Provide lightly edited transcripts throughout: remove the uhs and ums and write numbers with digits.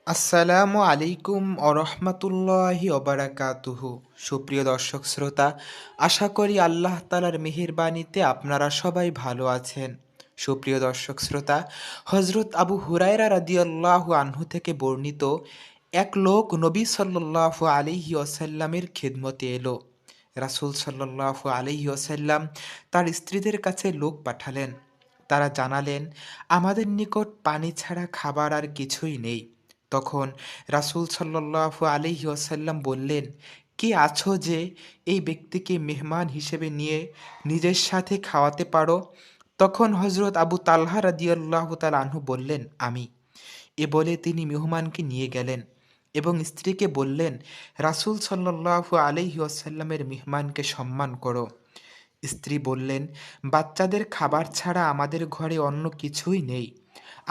আসসালামু আলাইকুম আরহামাতুল্লাহি ওবারাকাতুহু। সুপ্রিয় দর্শক শ্রোতা, আশা করি আল্লাহ তালার মেহেরবানিতে আপনারা সবাই ভালো আছেন। সুপ্রিয় দর্শক শ্রোতা, হজরত আবু হুরায়রা রাদিয়াল্লাহু আনহু থেকে বর্ণিত, এক লোক নবী সাল্লাল্লাহু আলাইহি ওয়াসাল্লামের খিদমতে এলো। রাসূল সাল্লাল্লাহু আলাইহি ওয়াসাল্লাম তার স্ত্রীদের কাছে লোক পাঠালেন। তারা জানালেন, আমাদের নিকট পানি ছাড়া খাবার আর কিছুই নেই। তখন রাসূল সাল্লাল্লাহু আলাইহি ওয়াসাল্লাম বললেন, কে আছো যে এই ব্যক্তিকে মেহমান হিসেবে নিয়ে নিজের সাথে খাওয়াতে পারো? তখন হযরত আবু তালহা রাদিয়াল্লাহু তাআলা আনহু বললেন, আমি। এ বলে তিনি মেহমানকে নিয়ে গেলেন এবং স্ত্রীকে বললেন, রাসূল সাল্লাল্লাহু আলাইহি ওয়াসাল্লামের মেহমানকে সম্মান করো। স্ত্রী বললেন, বাচ্চাদের খাবার ছাড়া আমাদের ঘরে অন্য কিছুই নেই।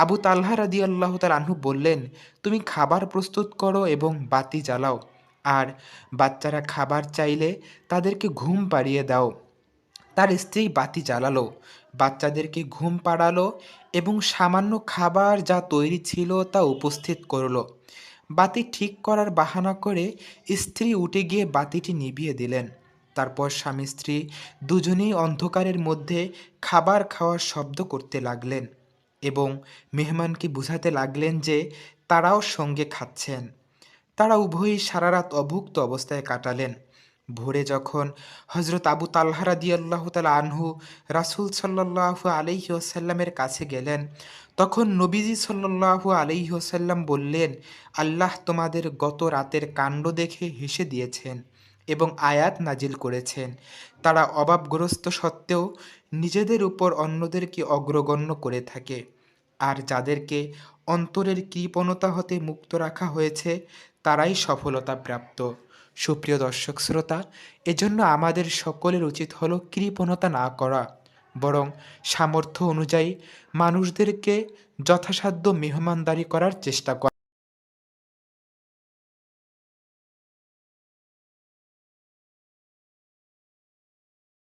আবু তালহা রাদিয়াল্লাহু তাআলা আনহু বললেন, তুমি খাবার প্রস্তুত করো এবং বাতি জ্বালাও, আর বাচ্চারা খাবার চাইলে তাদেরকে ঘুম পাড়িয়ে দাও। তার স্ত্রী বাতি জ্বালালো, বাচ্চাদেরকে ঘুম পাড়ালো এবং সামান্য খাবার যা তৈরি ছিল তা উপস্থিত করলো। বাতি ঠিক করার বাহানা করে স্ত্রী উঠে গিয়ে বাতিটি নিভিয়ে দিলেন। তারপর স্বামী স্ত্রী দুজনেই অন্ধকারের মধ্যে খাবার খাওয়ার শব্দ করতে লাগলেন এবং মেহমানকে বুঝাতে লাগলেন যে তারাও সঙ্গে খাচ্ছেন। তারা উভয়ই সারা রাত অভুক্ত অবস্থায় কাটালেন। ভোরে যখন হজরত আবু তালহা রাদিয়াল্লাহু তাআলা আনহু রাসূল সাল্লাল্লাহু আলাইহি ওয়াসাল্লামের কাছে গেলেন, তখন নবীজি সাল্লাল্লাহু আলাইহি ওয়াসাল্লাম বললেন, আল্লাহ তোমাদের গত রাতের কাণ্ড দেখে হেসে দিয়েছেন এবং আয়াত নাজিল করেছেন। তারা অভাবগ্রস্ত সত্ত্বেও নিজেদের উপর অন্যদেরকে অগ্রগণ্য করে থাকে, আর যাদেরকে অন্তরের কৃপণতা হতে মুক্ত রাখা হয়েছে তারাই সফলতা প্রাপ্ত। সুপ্রিয় দর্শক শ্রোতা, এজন্য আমাদের সকলের উচিত হলো কৃপণতা না করা, বরং সামর্থ্য অনুযায়ী মানুষদেরকে যথাসাধ্য মেহমানদারি করার চেষ্টা করা।